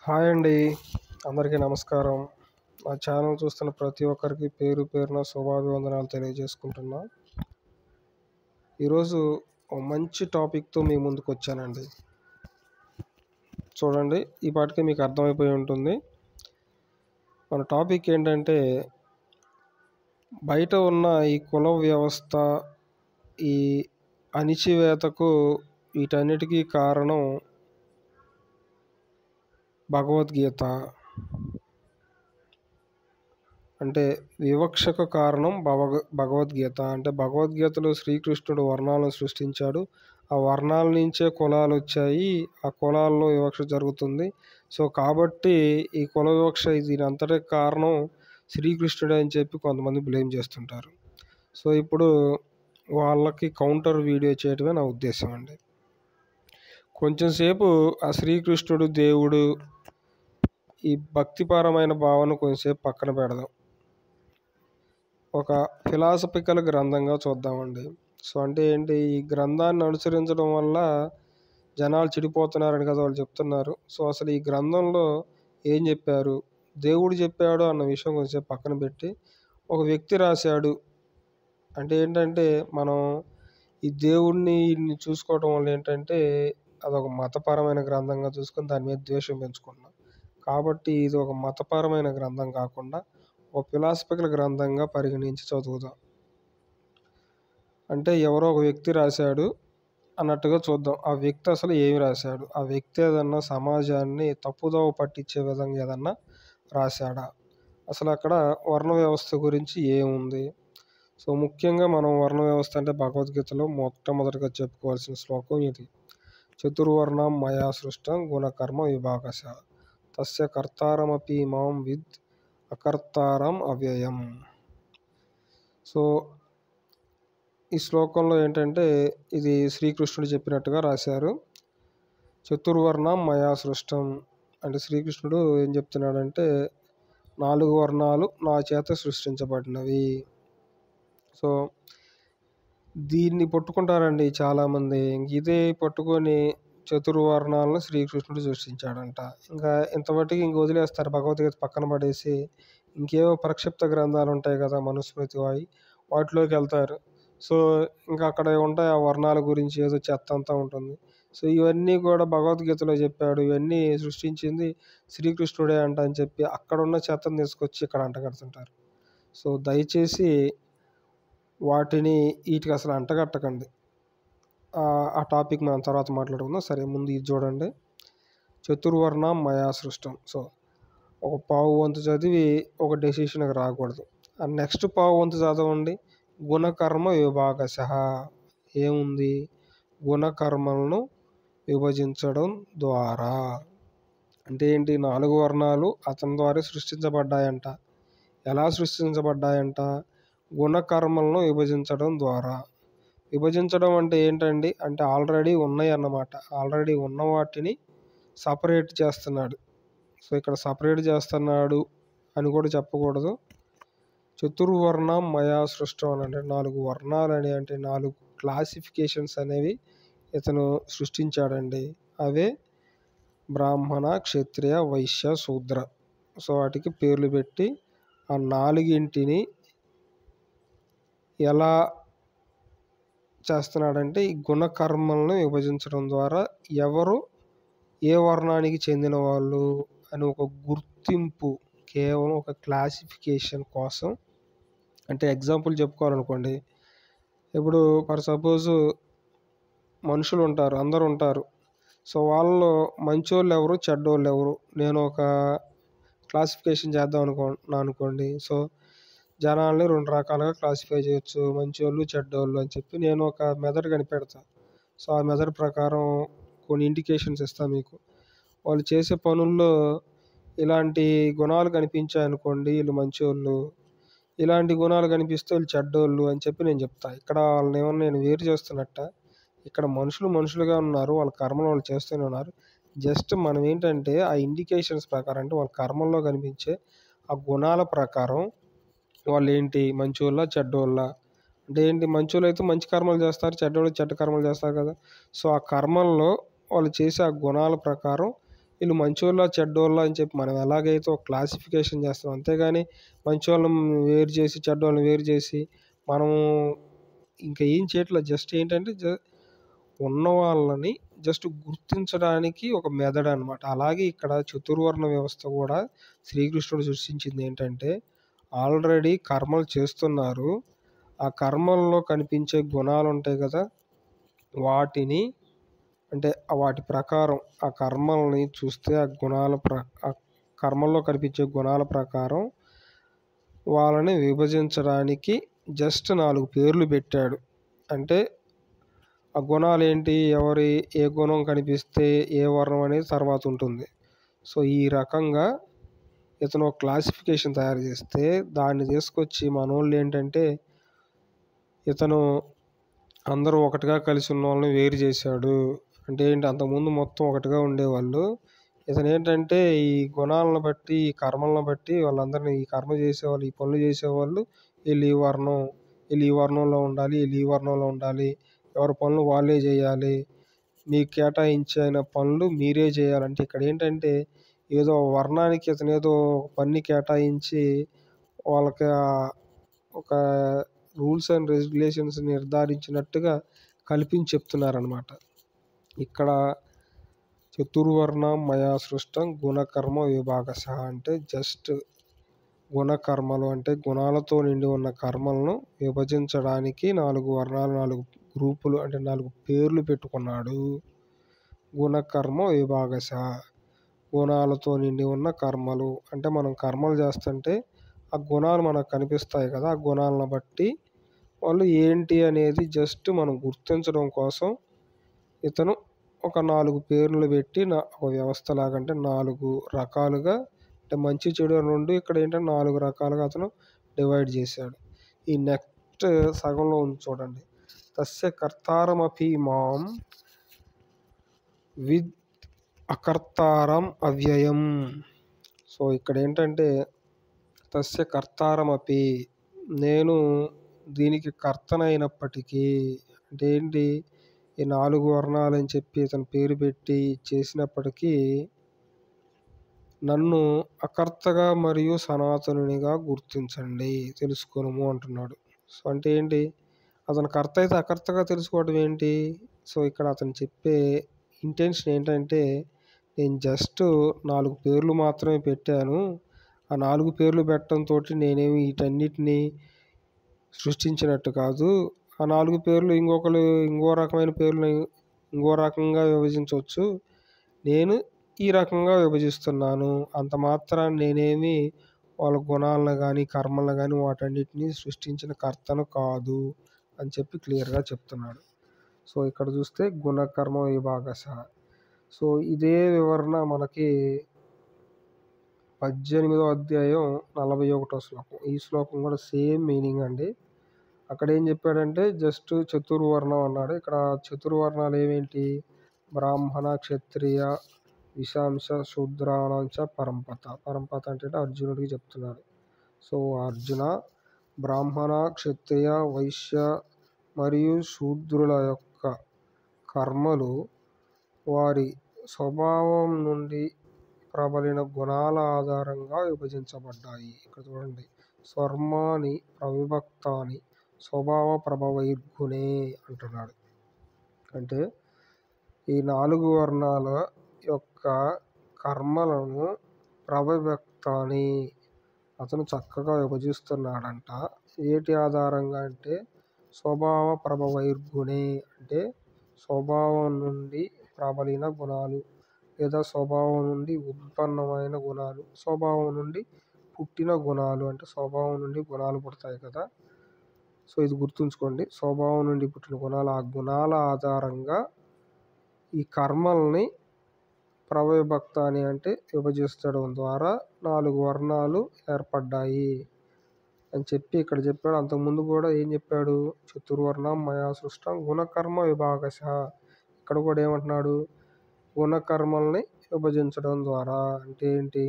Hi అండి, అందరికీ నమస్కారం. నా ఛానల్ చూస్తున్న ప్రతి ఒక్కరికి పేరు పేరున శుభాభివందనాలు తెలియజేసుకుంటున్నా. ఈరోజు ఒక మంచి టాపిక్తో మీ ముందుకు వచ్చానండి. చూడండి, ఈ పాటికి మీకు అర్థమైపోయి ఉంటుంది. మన టాపిక్ ఏంటంటే, బయట ఉన్న ఈ కుల వ్యవస్థ, ఈ అణిచివేతకు వీటన్నిటికీ కారణం భగవద్గీత. అంటే వివక్షకు కారణం భగవద్గీత. అంటే భగవద్గీతలో శ్రీకృష్ణుడు వర్ణాలను సృష్టించాడు. ఆ వర్ణాల నుంచే కులాలు వచ్చాయి. ఆ కులాల్లో వివక్ష జరుగుతుంది. సో కాబట్టి ఈ కుల వివక్ష దీని అంతటి కారణం శ్రీకృష్ణుడే అని చెప్పి కొంతమంది బ్లేమ్ చేస్తుంటారు. సో ఇప్పుడు వాళ్ళకి కౌంటర్ వీడియో చేయడమే నా ఉద్దేశం అండి. కొంచెం సేపు ఆ శ్రీకృష్ణుడు దేవుడు ఈ భక్తిపరమైన భావన కొంచెంసేపు పక్కన పెడదాం. ఒక ఫిలాసఫికల్ గ్రంథంగా చూద్దామండి. సో అంటే ఏంటి, ఈ గ్రంథాన్ని అనుసరించడం వల్ల జనాలు చెడిపోతున్నారని కదా వాళ్ళు చెప్తున్నారు. సో అసలు ఈ గ్రంథంలో ఏం చెప్పారు, దేవుడు చెప్పాడు అన్న విషయం కొంచెం పక్కన పెట్టి ఒక వ్యక్తి రాశాడు అంటే ఏంటంటే, మనం ఈ దేవుడిని చూసుకోవడం వల్ల ఏంటంటే అదొక మతపరమైన గ్రంథంగా చూసుకొని దాని మీద ద్వేషం పెంచుకున్నాం. కాబట్టి ఇది ఒక మతపరమైన గ్రంథం కాకుండా ఒక ఫిలాసఫికల్ గ్రంథంగా పరిగణించి చదువుదాం. అంటే ఎవరో ఒక వ్యక్తి రాశాడు అన్నట్టుగా చూద్దాం. ఆ వ్యక్తి అసలు ఏమి రాశాడు, ఆ వ్యక్తి ఏదన్నా సమాజాన్ని తప్పుదోవ పట్టించే విధంగా ఏదన్నా రాశాడా, అసలు అక్కడ వర్ణ వ్యవస్థ గురించి ఏముంది. సో ముఖ్యంగా మనం వర్ణ వ్యవస్థ అంటే భగవద్గీతలో మొట్టమొదటిగా చెప్పుకోవాల్సిన శ్లోకం ఇది. చతుర్వర్ణం మయా సృష్టం గుణకర్మ విభాగశ తస్య కర్తారమపి మాం విద్ అకర్తారం అవ్యయం. సో ఈ శ్లోకంలో ఏంటంటే ఇది శ్రీకృష్ణుడు చెప్పినట్టుగా రాశారు. చతుర్వర్ణం మయా సృష్టం అంటే శ్రీకృష్ణుడు ఏం చెప్తున్నాడంటే 4 వర్ణాలు నా చేత సృష్టించబడినవి. సో దీన్ని పట్టుకుంటారండి చాలామంది. ఇదే పట్టుకొని చతుర్వర్ణాలను శ్రీకృష్ణుడు సృష్టించాడంట. ఇంకా ఇంతమట్టుకి ఇంక వదిలేస్తారు, భగవద్గీత పక్కన పడేసి ఇంకేవో ప్రక్షిప్త గ్రంథాలు ఉంటాయి కదా, మనుస్మృతి వాటిలోకి వెళ్తారు. సో ఇంకా అక్కడ ఉంటాయి ఆ వర్ణాల గురించి ఏదో చెత్త అంతా ఉంటుంది. సో ఇవన్నీ కూడా భగవద్గీతలో చెప్పాడు, ఇవన్నీ సృష్టించింది శ్రీకృష్ణుడే అంట అని చెప్పి అక్కడున్న చెత్తను తీసుకొచ్చి ఇక్కడ అంటగడుతుంటారు. సో దయచేసి వాటిని వీటికి అసలు అంటగట్టకండి. ఆ టాపిక్ మనం తర్వాత మాట్లాడుకుందాం. సరే, ముందు ఇది చూడండి. చతుర్వర్ణం మయా సృష్టం. సో ఒక పావు వంతు చదివి ఒక డెసిషన్కి రాకూడదు. ఆ నెక్స్ట్ పావు వంతు చదవండి. గుణకర్మ విభాగశ ఏముంది, గుణకర్మలను విభజించడం ద్వారా. అంటే ఏంటి, 4 వర్ణాలు అతని ద్వారా సృష్టించబడ్డాయంట. ఎలా సృష్టించబడ్డాయంట, గుణకర్మలను విభజించడం ద్వారా. విభజించడం అంటే ఏంటండి, అంటే ఆల్రెడీ ఉన్నాయి అన్నమాట. ఆల్రెడీ ఉన్న వాటిని సపరేట్ చేస్తున్నాడు. సో ఇక్కడ సపరేట్ చేస్తున్నాడు అని కూడా చెప్పకూడదు. చతుర్వర్ణం మయా సృష్టం అని అంటే 4 వర్ణాలు అని అంటే 4 క్లాసిఫికేషన్స్ అనేవి ఇతను సృష్టించాడండి. అవే బ్రాహ్మణ, క్షత్రియ, వైశ్య, శూద్ర. సో వాటికి పేర్లు పెట్టి ఆ 4టిని ఎలా చేస్తున్నాడంటే ఈ గుణకర్మలను విభజించడం ద్వారా ఎవరు ఏ వర్ణానికి చెందిన వాళ్ళు అని ఒక గుర్తింపు, కేవలం ఒక క్లాసిఫికేషన్ కోసం. అంటే ఎగ్జాంపుల్ చెప్పుకోవాలనుకోండి, ఇప్పుడు ఫర్ సపోజ్ మనుషులు ఉంటారు, అందరు ఉంటారు. సో వాళ్ళలో మంచోళ్ళు ఎవరు, చెడ్డోళ్ళు ఎవరు, నేను ఒక క్లాసిఫికేషన్ చేద్దాం అనుకోండి. సో జనాల్ని 2 రకాలుగా క్లాసిఫై చేయొచ్చు, మంచోళ్ళు చెడ్డోళ్ళు అని చెప్పి నేను ఒక మెథడ్ కనిపెడతా. సో ఆ మెథడ్ ప్రకారం కొన్ని ఇండికేషన్స్ ఇస్తాను మీకు. వాళ్ళు చేసే పనుల్లో ఇలాంటి గుణాలు కనిపించాయనుకోండి వీళ్ళు మంచోళ్ళు, ఇలాంటి గుణాలు కనిపిస్తే వీళ్ళు చెడ్డోళ్ళు అని చెప్పి నేను చెప్తా. ఇక్కడ వాళ్ళని ఏమన్నా నేను వేరు చేస్తున్నట్ట? ఇక్కడ మనుషులు మనుషులుగా ఉన్నారు, వాళ్ళ కర్మలు వాళ్ళు చేస్తూనే ఉన్నారు. జస్ట్ మనం ఏంటంటే ఆ ఇండికేషన్స్ ప్రకారం, అంటే వాళ్ళ కర్మల్లో కనిపించే ఆ గుణాల ప్రకారం వాళ్ళు ఏంటి, మంచోళ్ళ చెడ్డోళ్ళ. అంటే ఏంటి, మంచోళ్ళు అయితే మంచి కర్మలు చేస్తారు, చెడ్డోళ్ళు చెడ్డ కర్మలు చేస్తారు కదా. సో ఆ కర్మల్లో వాళ్ళు చేసే ఆ గుణాల ప్రకారం వీళ్ళు మంచోళ్ళ చెడ్డోళ్ళ అని చెప్పి మనం ఎలాగైతే ఒక క్లాసిఫికేషన్ చేస్తాం, అంతేగాని మంచోళ్ళని వేరు చేసి చెడ్డోళ్ళని వేరు చేసి మనము ఇంకా ఏం చేయట్లేదు. జస్ట్ ఏంటంటే ఉన్న వాళ్ళని జస్ట్ గుర్తించడానికి ఒక మెథడ్ అనమాట. అలాగే ఇక్కడ చతుర్వర్ణ వ్యవస్థ కూడా శ్రీకృష్ణుడు సృష్టించింది ఏంటంటే, ఆల్రెడీ కర్మలు చేస్తున్నారు. ఆ కర్మల్లో కనిపించే గుణాలు ఉంటాయి కదా, వాటిని అంటే వాటి ప్రకారం ఆ కర్మల్ని చూస్తే ఆ కర్మల్లో కనిపించే గుణాల ప్రకారం వాళ్ళని విభజించడానికి జస్ట్ 4 పేర్లు పెట్టాడు. అంటే ఆ గుణాలు ఏంటి, ఏ గుణం కనిపిస్తే ఏ వర్ణం అనేది తర్వాత ఉంటుంది. సో ఈ రకంగా ఇతను ఒక క్లాసిఫికేషన్ తయారు చేస్తే దాన్ని తీసుకొచ్చి మనోళ్ళు ఏంటంటే, ఇతను అందరూ ఒకటిగా కలిసి ఉన్న వాళ్ళని వేరు చేశాడు. అంటే ఏంటి, అంతకుముందు మొత్తం ఒకటిగా ఉండేవాళ్ళు. ఇతను ఏంటంటే ఈ గుణాలను బట్టి, ఈ కర్మలను బట్టి వాళ్ళందరినీ, ఈ కర్మ చేసేవాళ్ళు, ఈ పనులు చేసేవాళ్ళు వీళ్ళు ఈ వర్ణం, వీళ్ళు ఈ వర్ణంలో ఉండాలి, వీళ్ళు ఈ వర్ణంలో ఉండాలి, ఎవరి పనులు వాళ్ళే చేయాలి, మీకు కేటాయించిన పనులు మీరే చేయాలంటే ఇక్కడ ఏంటంటే ఏదో వర్ణానికి ఇతను ఏదో పని కేటాయించి వాళ్ళకి ఒక రూల్స్ అండ్ రెగ్యులేషన్స్ నిర్ధారించినట్టుగా కల్పించి చెప్తున్నారనమాట. ఇక్కడ చతుర్వర్ణ మయా సృష్టం గుణకర్మ విభాగశ అంటే జస్ట్ గుణకర్మలు అంటే గుణాలతో నిండి ఉన్న కర్మలను విభజించడానికి 4 వర్ణాలు, 4 గ్రూపులు అంటే 4 పేర్లు పెట్టుకున్నాడు. గుణకర్మ విభాగశ గుణాలతో నిండి ఉన్న కర్మలు అంటే మనం కర్మలు చేస్తుంటే ఆ గుణాలు మనకు కనిపిస్తాయి కదా, ఆ గుణాలను బట్టి వాళ్ళు ఏంటి అనేది జస్ట్ మనం గుర్తించడం కోసం ఇతను ఒక 4 పేర్లు పెట్టి ఒక వ్యవస్థ లాగా అంటే 4 రకాలుగా అంటే మంచి చెడు అని 2 ఇక్కడ ఏంటంటే 4 రకాలుగా అతను డివైడ్ చేశాడు. ఈ నెక్స్ట్ సగంలో ఉంది చూడండి. తస్య కర్తారమపి మాం విద్ అకర్తారం అవ్యయం. సో ఇక్కడ ఏంటంటే తస్య కర్తారమపి నేను దీనికి కర్తనైనప్పటికీ అంటే ఏంటి, ఈ 4 వర్ణాలు అని చెప్పి ఇతను పేరు పెట్టి చేసినప్పటికీ నన్ను అకర్తగా మరియు సనాతనునిగా గుర్తించండి, తెలుసుకోను అంటున్నాడు. సో అంటే ఏంటి, అతను కర్త అయితే అకర్తగా తెలుసుకోవడం ఏంటి? సో ఇక్కడ అతను చెప్పే ఇంటెన్షన్ ఏంటంటే, నేను జస్ట్ 4 పేర్లు మాత్రమే పెట్టాను. ఆ 4 పేర్లు పెట్టడంతో నేనేమి వీటన్నిటిని సృష్టించినట్టు కాదు. ఆ 4 పేర్లు ఇంకో రకమైన పేర్లు ఇంకో రకంగా విభజించవచ్చు. నేను ఈ రకంగా విభజిస్తున్నాను. అంత మాత్రాన నేనేమి వాళ్ళ గుణాలను కానీ కర్మలను కానీ వాటన్నిటిని సృష్టించిన కర్తను కాదు అని చెప్పి క్లియర్గా చెప్తున్నాడు. సో ఇక్కడ చూస్తే గుణకర్మ విభాగశ. సో ఇదే వివరణ మనకి 18వ అధ్యాయం 41వ శ్లోకం. ఈ శ్లోకం కూడా సేమ్ మీనింగ్ అండి. అక్కడ ఏం చెప్పాడంటే జస్ట్ చతుర్వర్ణం అన్నాడు. ఇక్కడ చతుర్వర్ణాలు ఏమేంటి, బ్రాహ్మణ క్షత్రియ విశాంశ శూద్రాణంచ పరంపత. పరంపత అంటే అర్జునుడికి చెప్తున్నాడు. సో అర్జున, బ్రాహ్మణ క్షత్రియ వైశ్య మరియు శూద్రుల యొక్క కర్మలు వారి స్వభావం నుండి ప్రబలిన గుణాల ఆధారంగా విభజించబడ్డాయి. ఇక్కడ చూడండి, స్వర్మాని ప్రవిభక్తాని స్వభావ ప్రభవైర్గుణే అంటున్నాడు. అంటే ఈ 4 వర్ణాల యొక్క కర్మలను ప్రభవిభక్తాని అతను చక్కగా విభజిస్తున్నాడంట. ఏటి ఆధారంగా అంటే స్వభావ ప్రభవైర్గుణే అంటే స్వభావం నుండి ప్రబలిన గుణాలు లేదా స్వభావం నుండి ఉత్పన్నమైన గుణాలు, స్వభావం నుండి పుట్టిన గుణాలు అంటే స్వభావం నుండి గుణాలు పుడతాయి కదా. సో ఇది గుర్తుంచుకోండి, స్వభావం నుండి పుట్టిన గుణాలు, ఆ గుణాల ఆధారంగా ఈ కర్మల్ని ప్రభవిభక్తాని అంటే విభజిస్తడం ద్వారా 4 వర్ణాలు ఏర్పడ్డాయి అని చెప్పి ఇక్కడ చెప్పాడు. అంతకుముందు కూడా ఏం చెప్పాడు, చతుర్వర్ణం మయా సృష్టం గుణకర్మ విభాగశ. ఇక్కడ కూడా ఏమంటున్నాడు, గుణకర్మల్ని విభజించడం ద్వారా అంటే ఏంటి,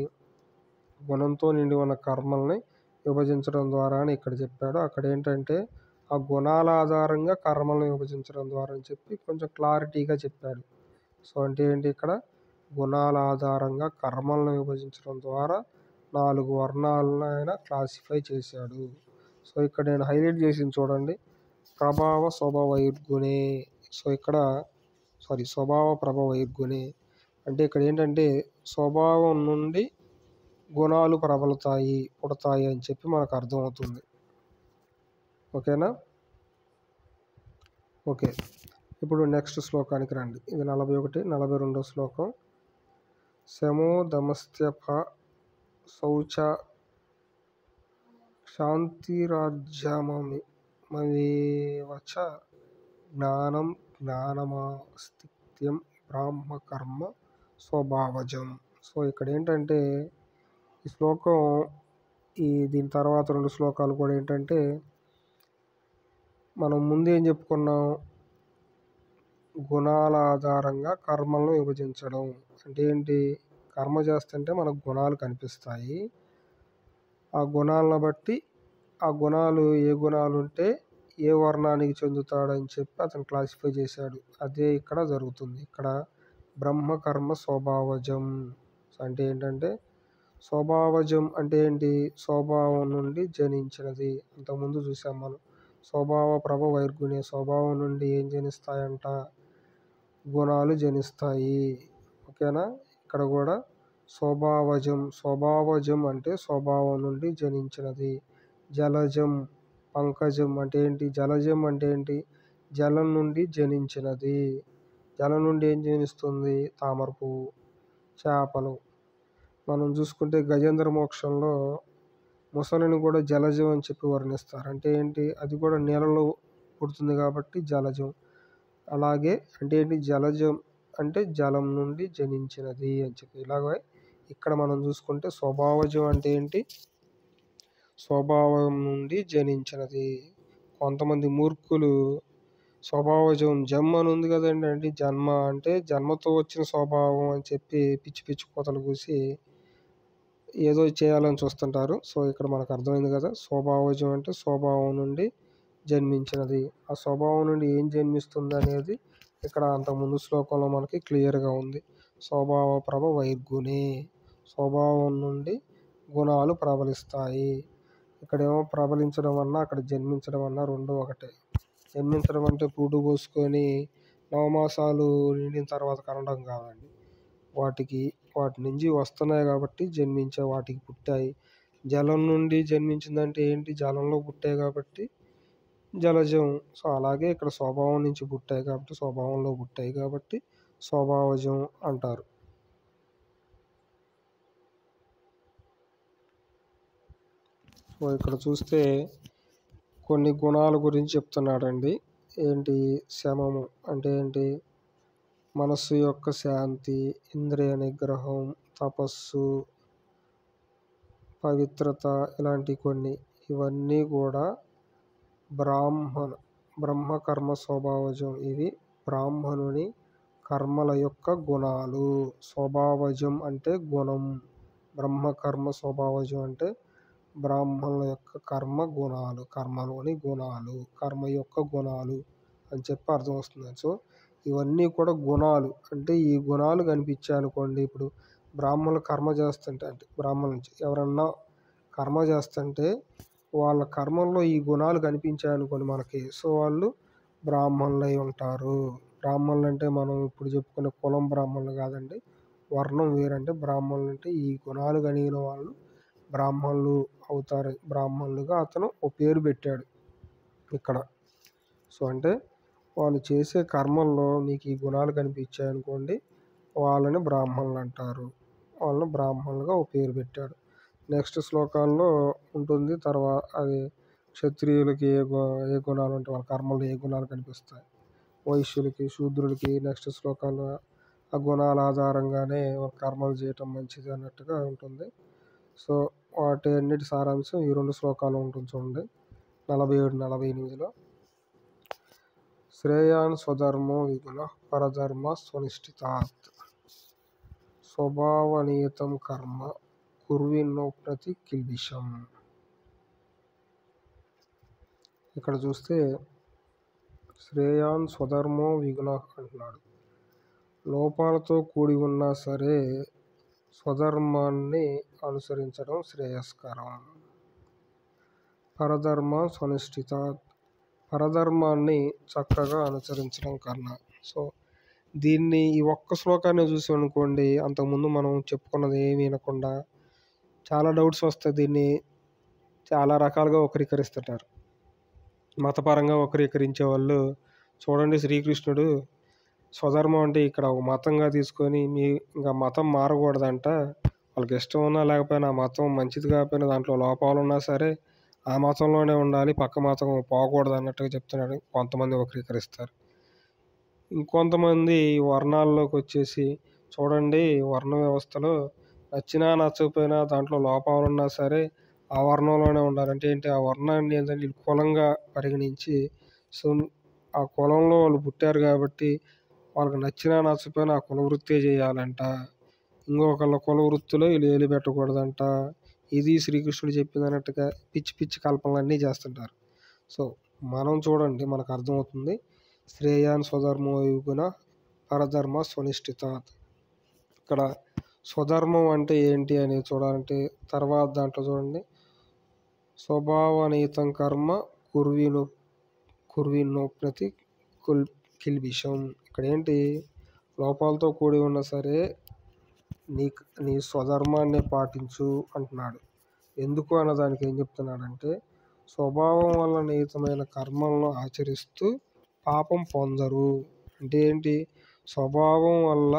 గుణంతో నిండి ఉన్న కర్మల్ని విభజించడం ద్వారా అని ఇక్కడ చెప్పాడు. అక్కడ ఏంటంటే ఆ గుణాల ఆధారంగా కర్మలను విభజించడం ద్వారా అని చెప్పి కొంచెం క్లారిటీగా చెప్పాడు. సో అంటే ఏంటి, ఇక్కడ గుణాల ఆధారంగా కర్మలను విభజించడం ద్వారా 4 వర్ణాలను ఆయన క్లాసిఫై చేశాడు. సో ఇక్కడ నేను హైలైట్ చేసింది చూడండి, ప్రభావ స్వభావైర్గుణే. సో ఇక్కడ స్వభావ ప్రభావైర్గుణే అంటే ఇక్కడ ఏంటంటే స్వభావం నుండి గుణాలు పుడతాయి అని చెప్పి మనకు అర్థమవుతుంది. ఓకేనా? ఓకే, ఇప్పుడు నెక్స్ట్ శ్లోకానికి రండి. ఇది 41, 42 శ్లోకం. శమో దమస్త్యప శౌచ క్షాంతిరాజ్యమేవచ జ్ఞానం జ్ఞానమాస్తిక్యం బ్రాహ్మకర్మ స్వభావజం. సో ఇక్కడ ఏంటంటే ఈ శ్లోకం దీని తర్వాత 2 శ్లోకాలు కూడా ఏంటంటే మనం ముందేం చెప్పుకున్నాం, గుణాల ఆధారంగా కర్మలను విభజించడం అంటే ఏంటి, కర్మ చేస్తుంటే మనకు గుణాలు కనిపిస్తాయి. ఆ గుణాలను బట్టి ఆ గుణాలు ఏ గుణాలు ఉంటే ఏ వర్ణానికి చెందుతాడని చెప్పి అతను క్లాసిఫై చేశాడు. అదే ఇక్కడ జరుగుతుంది. ఇక్కడ బ్రహ్మకర్మ స్వభావజం అంటే ఏంటంటే స్వభావజం అంటే ఏంటి, స్వభావం నుండి జనించినది. అంతకుముందు చూసాం మనం స్వభావ ప్రభావైర్గుణే, స్వభావం నుండి ఏం జనిస్తాయంట, గుణాలు జనిస్తాయి. ఓకేనా? ఇక్కడ కూడా స్వభావజం అంటే స్వభావం నుండి జనించినది. జలజం పంకజం అంటే ఏంటి, జలజం అంటే ఏంటి, జలం నుండి జనించినది. జలం నుండి ఏం జనిస్తుంది, తామర పువ్వు, చేపలు. మనం చూసుకుంటే గజేంద్ర మోక్షంలో ముసలిని కూడా జలజం అని చెప్పి వర్ణిస్తారు. అంటే ఏంటి, అది కూడా నీళ్ళలో పుడుతుంది కాబట్టి జలజం. అలాగే అంటే ఏంటి, జలజం అంటే జలం నుండి జనించినది అని చెప్పి. ఇలాగే ఇక్కడ మనం చూసుకుంటే స్వభావజం అంటే ఏంటి, స్వభావం నుండి జనించినది. కొంతమంది మూర్ఖులు స్వభావజం జన్మ అని ఉంది కదండి, అంటే జన్మ అంటే జన్మతో వచ్చిన స్వభావం అని చెప్పి పిచ్చి పిచ్చి కోతలు కూసి ఏదో చేయాలని చూస్తుంటారు. సో ఇక్కడ మనకు అర్థమైంది కదా, స్వభావజం అంటే స్వభావం నుండి జన్మించినది. ఆ స్వభావం నుండి ఏం జన్మిస్తుంది అనేది ఇక్కడ అంతకుముందు శ్లోకంలో మనకి క్లియర్గా ఉంది. స్వభావ ప్రభావైర్గుణే, స్వభావం నుండి గుణాలు ప్రబలిస్తాయి. ఇక్కడేమో ప్రబలించడం అన్నా అక్కడ జన్మించడం అన్నా రెండు ఒకటే. జన్మించడం అంటే పురుడు పోసుకొని నవమాసాలు నిండిన తర్వాత కనడం కాదండి. వాటి నుంచి వస్తున్నాయి కాబట్టి జన్మించే, వాటికి పుట్టాయి. జలం నుండి జన్మించిందంటే ఏంటి, జలంలో పుట్టాయి కాబట్టి జలజం. సో అలాగే ఇక్కడ స్వభావం నుంచి పుట్టాయి కాబట్టి స్వభావంలో పుట్టాయి కాబట్టి స్వభావజం అంటారు. సో ఇక్కడ చూస్తే కొన్ని గుణాల గురించి చెప్తున్నాడండి. ఏంటి, శమము అంటే ఏంటి, మనస్సు యొక్క శాంతి, ఇంద్రియ నిగ్రహం, తపస్సు, పవిత్రత, ఇలాంటి కొన్ని. ఇవన్నీ కూడా బ్రహ్మకర్మ స్వభావజం. ఇవి బ్రాహ్మణుని కర్మల యొక్క గుణాలు. స్వభావజం అంటే గుణం, బ్రహ్మకర్మ స్వభావజం అంటే బ్రాహ్మణుల యొక్క కర్మ గుణాలు, కర్మలోని గుణాలు, కర్మ యొక్క గుణాలు అని చెప్పి అర్థం వస్తుంది. సో ఇవన్నీ కూడా గుణాలు. అంటే ఈ గుణాలు కనిపించాయనుకోండి, ఇప్పుడు బ్రాహ్మణులు కర్మ చేస్తుంటే, అంటే బ్రాహ్మణుల నుంచి ఎవరన్నా కర్మ చేస్తుంటే వాళ్ళ కర్మల్లో ఈ గుణాలు కనిపించాయనుకోండి మనకి, సో వాళ్ళు బ్రాహ్మణులు అయి ఉంటారు. బ్రాహ్మణులు అంటే మనం ఇప్పుడు చెప్పుకునే కులం బ్రాహ్మణులు కాదండి, వర్ణం వేరంటే బ్రాహ్మణులు అంటే ఈ గుణాలు కలిగిన వాళ్ళు బ్రాహ్మణులు అవుతారు. బ్రాహ్మణులుగా అతను ఒక పేరు పెట్టాడు ఇక్కడ. సో అంటే వాళ్ళు చేసే కర్మల్లో మీకు ఈ గుణాలు కనిపించాయనుకోండి, వాళ్ళని బ్రాహ్మణులు అంటారు. వాళ్ళని బ్రాహ్మణులుగా ఒక పేరు పెట్టాడు. నెక్స్ట్ శ్లోకాల్లో ఉంటుంది. తర్వాత అది క్షత్రియులకి ఏ గుణాలు ఉంటాయి, వాళ్ళ కర్మల్లో ఏ గుణాలు కనిపిస్తాయి, వైశ్యులకి, శూద్రులకి నెక్స్ట్ శ్లోకాల్లో ఆ గుణాల ఆధారంగానే కర్మలు చేయటం మంచిది అన్నట్టుగా ఉంటుంది. సో వాటి అన్నిటి సారాంశం ఈ 2 శ్లోకాలు ఉంటుంది చూడండి, 47, 48లో. శ్రేయాన్ స్వధర్మో విగుణ పరధర్మ స్వనిష్ఠితాత్ స్వభావనియతం కర్మ కుర్విన్నోప్నతి కిల్బిషం. ఇక్కడ చూస్తే శ్రేయాన్ స్వధర్మో విగుణ అంటున్నాడు. లోపాలతో కూడి ఉన్నా సరే స్వధర్మాన్ని అనుసరించడం శ్రేయస్కరం. పరధర్మ స్వనుష్ఠిత, పరధర్మాన్ని చక్కగా అనుసరించడం కన్నా. సో దీన్ని ఈ ఒక్క శ్లోకాన్ని చూసి అనుకోండి, అంతకుముందు మనం చెప్పుకున్నది ఏమీ వినకుండా చాలా డౌట్స్ వస్తాయి. దీన్ని చాలా రకాలుగా వక్రీకరిస్తుంటారు. మతపరంగా వక్రీకరించే వాళ్ళు చూడండి, శ్రీకృష్ణుడు స్వధర్మం అంటే ఇక్కడ ఒక మతంగా తీసుకొని ఇంకా మతం మారకూడదంట, వాళ్ళకి ఇష్టం ఉన్నా లేకపోయినా ఆ మతం మంచిది కాకపోయినా దాంట్లో లోపాలు ఉన్నా సరే ఆ మతంలోనే ఉండాలి, పక్క మతం పోకూడదు అన్నట్టుగా చెప్తున్నాడు. కొంతమంది వక్రీకరిస్తారు. ఇంకొంతమంది వర్ణాల్లోకి వచ్చేసి చూడండి, వర్ణ వ్యవస్థలో నచ్చినా నచ్చకపోయినా దాంట్లో లోపాలు ఉన్నా సరే ఆ వర్ణంలోనే ఉండాలి. అంటే ఏంటి, ఆ వర్ణాన్ని ఏంటంటే కులంగా పరిగణించి, సో ఆ కులంలో వాళ్ళు పుట్టారు కాబట్టి వాళ్ళకి నచ్చినా నచ్చకపోయినా ఆ కుల వృత్తే చేయాలంట, ఇంకొకళ్ళ కుల వృత్తిలో వీళ్ళు ఏలు పెట్టకూడదంట. ఇది శ్రీకృష్ణుడు చెప్పింది అన్నట్టుగా పిచ్చి పిచ్చి కల్పనలన్నీ చేస్తుంటారు. సో మనం చూడండి, మనకు అర్థమవుతుంది. శ్రేయాన్ స్వధర్మో యుగుణ పరధర్మ స్వనిష్ఠిత. ఇక్కడ స్వధర్మం అంటే ఏంటి అనేది చూడాలంటే తర్వాత దాంట్లో చూడండి, స్వభావనీతం కర్మ కుర్వీనోప్నతి కిల్బిషం. ఇక్కడ ఏంటి, లోపాలతో కూడి ఉన్నా సరే నీ స్వధర్మాన్ని పాటించు అంటున్నాడు. ఎందుకు అన్నదానికి ఏం చెప్తున్నాడంటే, స్వభావం వల్ల నిహితమైన కర్మలను ఆచరిస్తూ పాపం పొందరు. అంటే ఏంటి, స్వభావం వల్ల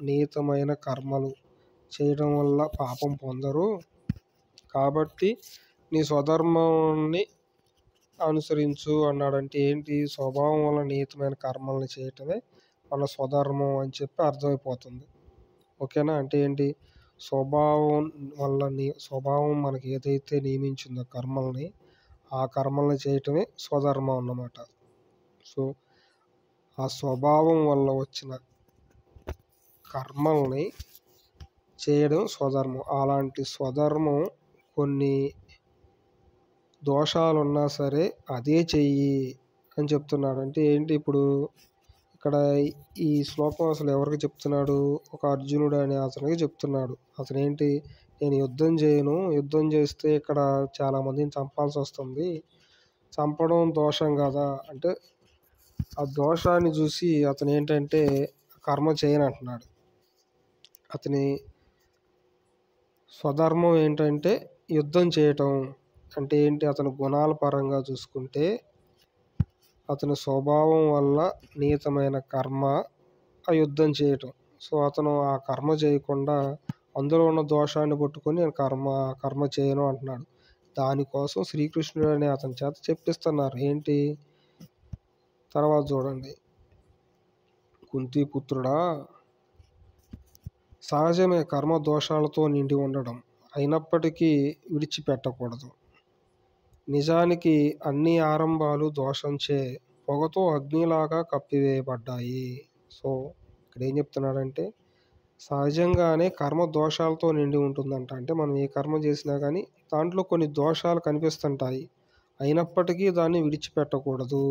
నిహితమైన కర్మలు చేయడం వల్ల పాపం పొందరు కాబట్టి నీ స్వధర్మాన్ని అనుసరించు అన్నాడంటే ఏంటి, స్వభావం వల్ల నిహితమైన కర్మల్ని చేయటమే మన స్వధర్మం అని చెప్పి అర్థమైపోతుంది. ఓకేనా. అంటే ఏంటి, స్వభావం మనకి ఏదైతే నియమించిందో కర్మల్ని, ఆ కర్మల్ని చేయటమే స్వధర్మం అన్నమాట. సో ఆ స్వభావం వల్ల వచ్చిన కర్మల్ని చేయడం స్వధర్మం. అలాంటి స్వధర్మం కొన్ని దోషాలున్నా సరే అదే చెయ్యి అని చెప్తున్నాడు. అంటే ఏంటి, ఇప్పుడు ఇక్కడ ఈ శ్లోకం అసలు ఎవరికి చెప్తున్నాడు, ఒక అర్జునుడు అనే అతనికి చెప్తున్నాడు. అతను ఏంటి, నేను యుద్ధం చేయను, యుద్ధం చేస్తే ఇక్కడ చాలామందిని చంపాల్సి వస్తుంది, చంపడం దోషం కదా అంటే ఆ దోషాన్ని చూసి అతను ఏంటంటే కర్మ చేయను అంటున్నాడు. అతని స్వధర్మం ఏంటంటే యుద్ధం చేయటం. అంటే ఏంటి, అతని గుణాల పరంగా చూసుకుంటే అతని స్వభావం వల్ల నిహితమైన కర్మ ఆ యుద్ధం చేయటం. సో అతను ఆ కర్మ చేయకుండా అందులో ఉన్న దోషాన్ని పట్టుకొని నేను కర్మ చేయను అంటున్నాడు. దానికోసం శ్రీకృష్ణుడు అనే అతని చేత చెప్పిస్తున్నారు. ఏంటి, తర్వాత చూడండి, కుంతిపుత్రుడా, సహజమే కర్మ దోషాలతో నిండి ఉండడం, అయినప్పటికీ విడిచిపెట్టకూడదు. నిజానికి అన్ని ఆరంభాలు దోషంచే పొగతో అగ్నిలాగా కప్పివేయబడ్డాయి. సో ఇక్కడ ఏం చెప్తున్నాడంటే, సహజంగానే కర్మ దోషాలతో నిండి ఉంటుందంట. అంటే మనం ఏ కర్మ చేసినా కానీ దాంట్లో కొన్ని దోషాలు కనిపిస్తుంటాయి, అయినప్పటికీ దాన్ని విడిచిపెట్టకూడదు.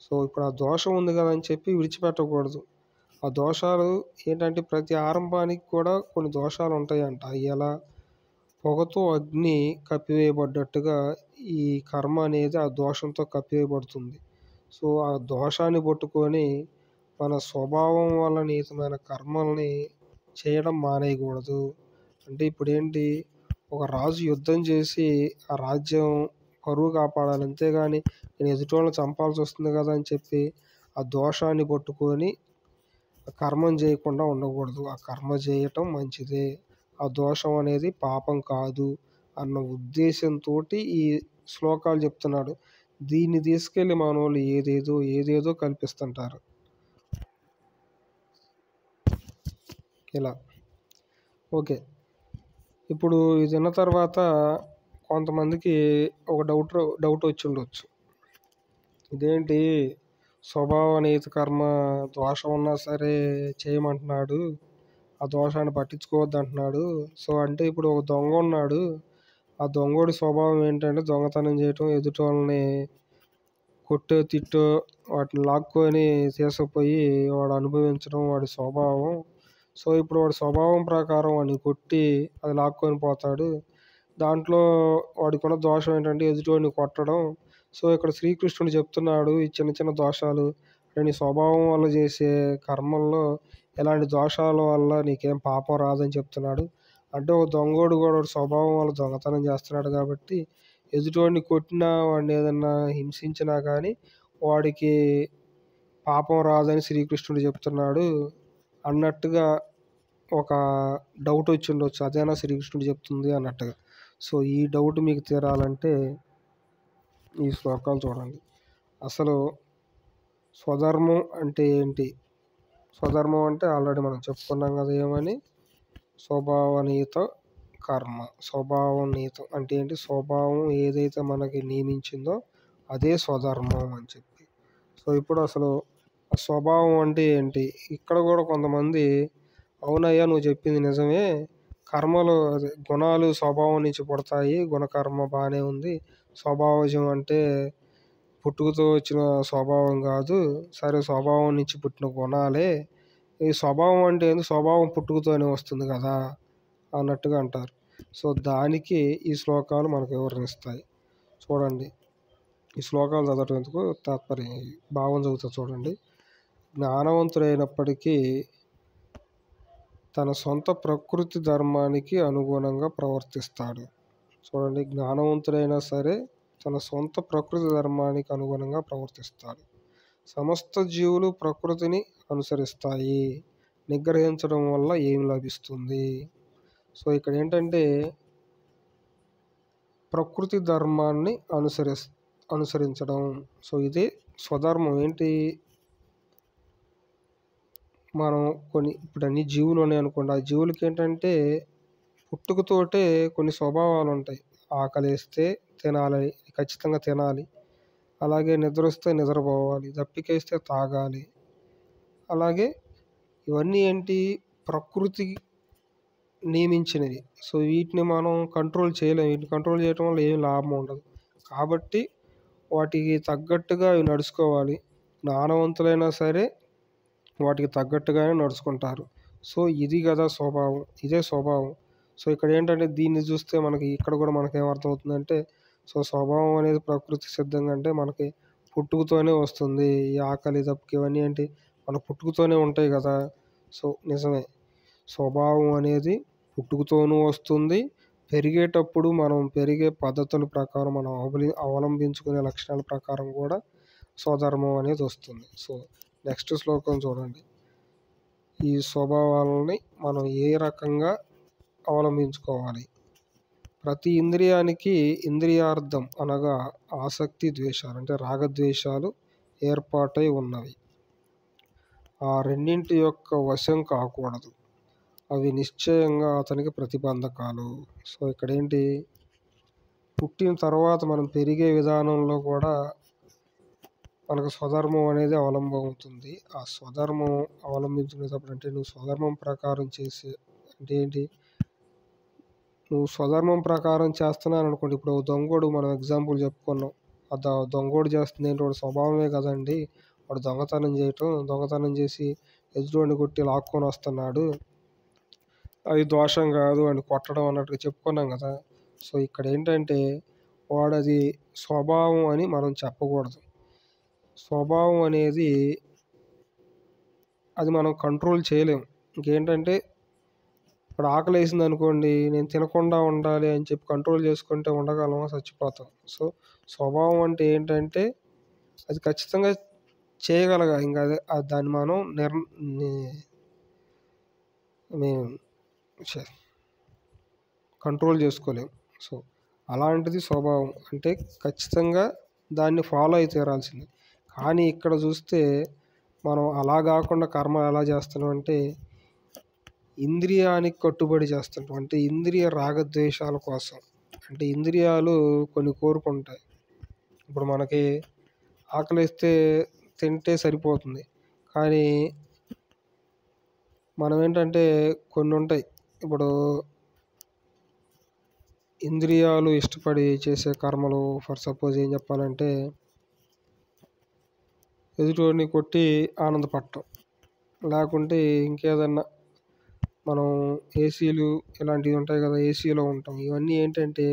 సో ఇప్పుడు ఆ దోషం ఉంది కదా అని చెప్పి విడిచిపెట్టకూడదు. ఆ దోషాలు ఏంటంటే ప్రతి ఆరంభానికి కూడా కొన్ని దోషాలు ఉంటాయంట. ఎలా, పొగతో అగ్ని కప్పివేయబడ్డట్టుగా ఈ కర్మ అనేది ఆ దోషంతో కప్పివేయబడుతుంది. సో ఆ దోషాన్ని పట్టుకొని మన స్వభావం వల్ల నిహితమైన కర్మల్ని చేయడం మానేయకూడదు. అంటే ఇప్పుడు ఏంటి, ఒక రాజు యుద్ధం చేసి ఆ రాజ్యం పరువు కాపాడాలి, అంతేగాని నేను ఎదుటోళ్ళని చంపాల్సి వస్తుంది కదా అని చెప్పి ఆ దోషాన్ని పట్టుకొని కర్మం చేయకుండా ఉండకూడదు. ఆ కర్మ చేయటం మంచిదే, ఆ దోషం అనేది పాపం కాదు అన్న ఉద్దేశంతో ఈ శ్లోకాలు చెప్తున్నాడు. దీన్ని తీసుకెళ్ళి మనోళ్ళు ఏదేదో కల్పిస్తుంటారు ఇలా. ఓకే, ఇప్పుడు ఇది విన్న తర్వాత కొంతమందికి ఒక డౌట్ వచ్చి ఉండొచ్చు, ఇదేంటి స్వభావ నిహిత కర్మ దోషం ఉన్నా సరే చేయమంటున్నాడు, ఆ దోషాన్ని పట్టించుకోవద్దు అంటున్నాడు. సో అంటే ఇప్పుడు ఒక దొంగ ఉన్నాడు, ఆ దొంగోడి స్వభావం ఏంటంటే దొంగతనం చేయటం, ఎదుటి వాళ్ళని కొట్టో తిట్టో వాటిని లాక్కొని తీసుకుపోయి వాడు అనుభవించడం వాడి స్వభావం. సో ఇప్పుడు వాడి స్వభావం ప్రకారం వాడిని కొట్టి అది లాక్కొని పోతాడు. దాంట్లో వాడికున్న దోషం ఏంటంటే ఎదుటివాడిని కొట్టడం. సో ఇక్కడ శ్రీకృష్ణుడు చెప్తున్నాడు ఈ చిన్న చిన్న దోషాలు నీ స్వభావం వల్ల చేసే కర్మల్లో ఇలాంటి దోషాల వల్ల నీకేం పాపం రాదని చెప్తున్నాడు. అంటే ఒక దొంగోడు కూడా వాడి స్వభావం వల్ల దొంగతనం చేస్తున్నాడు కాబట్టి ఎదుటివాడిని కొట్టినా వాడిని ఏదన్నా హింసించినా కానీ వాడికి పాపం రాదని శ్రీకృష్ణుడు చెప్తున్నాడు అన్నట్టుగా ఒక డౌట్ వచ్చి ఉండొచ్చు. అదేనా శ్రీకృష్ణుడు చెప్తుంది అన్నట్టుగా. సో ఈ డౌట్ మీకు తీరాలంటే ఈ శ్లోకాలు చూడండి. అసలు స్వధర్మం అంటే ఏంటి? స్వధర్మం అంటే ఆల్రెడీ మనం చెప్పుకున్నాం కదా ఏమని, స్వభావనీత కర్మ. స్వభావం నీతం అంటే ఏంటి? స్వభావం ఏదైతే మనకి నియమించిందో అదే స్వధర్మం అని చెప్పి. సో ఇప్పుడు అసలు స్వభావం అంటే ఏంటి? ఇక్కడ కూడా కొంతమంది అవునయ్యా నువ్వు చెప్పింది నిజమే, కర్మలు అదే గుణాలు స్వభావం నుంచి పుడతాయి, గుణకర్మ బాగానే ఉంది, స్వభావజం అంటే పుట్టుకతో వచ్చిన స్వభావం కాదు, సరే స్వభావం నుంచి పుట్టిన గుణాలే, ఈ స్వభావం అంటే ఏంది? స్వభావం పుట్టుకతోనే వస్తుంది కదా అన్నట్టుగా అంటారు. సో దానికి ఈ శ్లోకాలు మనకు వివరణిస్తాయి. చూడండి, ఈ శ్లోకాలు చదవటం ఎందుకు, తాత్పర్యం భావం చదువుతా చూడండి. జ్ఞానవంతుడైనప్పటికీ తన సొంత ప్రకృతి ధర్మానికి అనుగుణంగా ప్రవర్తిస్తాడు. చూడండి, జ్ఞానవంతుడైనా సరే తన సొంత ప్రకృతి ధర్మానికి అనుగుణంగా ప్రవర్తిస్తాడు. సమస్త జీవులు ప్రకృతిని అనుసరిస్తాయి, నిగ్రహించడం వల్ల ఏం లభిస్తుంది? సో ఇక్కడ ఏంటంటే ప్రకృతి ధర్మాన్ని అనుసరించడం. సో ఇదే స్వధర్మం. ఏంటి? మనం ఇప్పుడు అన్ని జీవులు ఉన్నాయి అనుకోండి, ఆ జీవులకి ఏంటంటే పుట్టుకతోటే కొన్ని స్వభావాలు ఉంటాయి. ఆకలేస్తే తినాలి, ఖచ్చితంగా తినాలి. అలాగే నిద్ర వస్తే నిద్రపోవాలి, దప్పికేస్తే తాగాలి. అలాగే ఇవన్నీ ఏంటి? ప్రకృతి నియమించినవి. సో వీటిని మనం కంట్రోల్ చేయలేము. వీటిని కంట్రోల్ చేయడం వల్ల ఏం లాభం ఉండదు. కాబట్టి వాటికి తగ్గట్టుగా అవి నడుచుకోవాలి. జ్ఞానవంతులైనా సరే వాటికి తగ్గట్టుగానే నడుచుకుంటారు. సో ఇది కదా స్వభావం, ఇదే స్వభావం. సో ఇక్కడ ఏంటంటే దీన్ని చూస్తే మనకి ఇక్కడ కూడా మనకేమర్థమవుతుందంటే, సో స్వభావం అనేది ప్రకృతి సిద్ధంగా అంటే మనకి పుట్టుకతోనే వస్తుంది. ఈ ఆకలి దప్పుకి ఇవన్నీ ఏంటి మన పుట్టుకతోనే ఉంటాయి కదా. సో నిజమే, స్వభావం అనేది పుట్టుకతోనూ వస్తుంది. పెరిగేటప్పుడు మనం పెరిగే పద్ధతుల ప్రకారం మనం అవలంబించుకునే లక్షణాల ప్రకారం కూడా స్వధర్మం అనేది వస్తుంది. సో నెక్స్ట్ శ్లోకం చూడండి. ఈ స్వభావాలని మనం ఏ రకంగా అవలంబించుకోవాలి? ప్రతి ఇంద్రియానికి ఇంద్రియార్థం అనగా ఆసక్తి ద్వేషాలు అంటే రాగద్వేషాలు ఏర్పాటై ఉన్నవి. ఆ రెండింటి యొక్క వశం కాకూడదు, అవి నిశ్చయంగా అతనికి ప్రతిబంధకాలు. సో ఇక్కడ ఏంటి? పుట్టిన తర్వాత మనం పెరిగే విధానంలో కూడా మనకు స్వధర్మం అనేది అవలంబం అవుతుంది. ఆ స్వధర్మం అవలంబించుకునేటప్పుడు అంటే నువ్వు స్వధర్మం ప్రకారం చేసే అంటే ఏంటి? నువ్వు స్వధర్మం ప్రకారం చేస్తున్నాను అనుకోండి. ఇప్పుడు దొంగోడు మనం ఎగ్జాంపుల్ చెప్పుకున్నాం. ఆ దొంగోడు చేస్తుంది ఏంటి? వాడు స్వభావమే కదండి. వాడు దొంగతనం చేసి ఎదుటివాడిని కొట్టి లాక్కొని వస్తున్నాడు, అది దోషం కాదు అని కొట్టడం అన్నట్టుగా చెప్పుకున్నాం కదా. సో ఇక్కడ ఏంటంటే వాడది స్వభావం అని మనం చెప్పకూడదు. స్వభావం అనేది అది మనం కంట్రోల్ చేయలేము. ఇంకేంటంటే ఇప్పుడు ఆకలి వేసింది అనుకోండి, నేను తినకుండా ఉండాలి అని చెప్పి కంట్రోల్ చేసుకుంటే ఉండగలమా? చచ్చిపోతాం. సో స్వభావం అంటే ఏంటంటే అది ఖచ్చితంగా చేయగలగాలి. ఇంకా అదే దాన్ని మనం కంట్రోల్ చేసుకోలేము. సో అలాంటిది స్వభావం అంటే ఖచ్చితంగా దాన్ని ఫాలో అయి తీరాల్సింది. కానీ ఇక్కడ చూస్తే మనం అలా కాకుండా కర్మ ఎలా చేస్తున్నాం అంటే ఇంద్రియానికి కట్టుబడి చేస్తుంటాం. అంటే ఇంద్రియ రాగద్వేషాల కోసం. అంటే ఇంద్రియాలు కొన్ని కోరుకుంటాయి. ఇప్పుడు మనకి ఆకలిస్తే తింటే సరిపోతుంది, కానీ మనం ఏంటంటే కొన్ని ఉంటాయి. ఇప్పుడు ఇంద్రియాలు ఇష్టపడి చేసే కర్మలు, ఫర్ సపోజ్ ఏం చెప్పాలంటే ఎదుటివాడిని కొట్టి ఆనందపడటం. లేకుంటే ఇంకేదన్నా మనం ఏసీలు ఇలాంటివి ఉంటాయి కదా, ఏసీలో ఉంటాం. ఇవన్నీ ఏంటంటే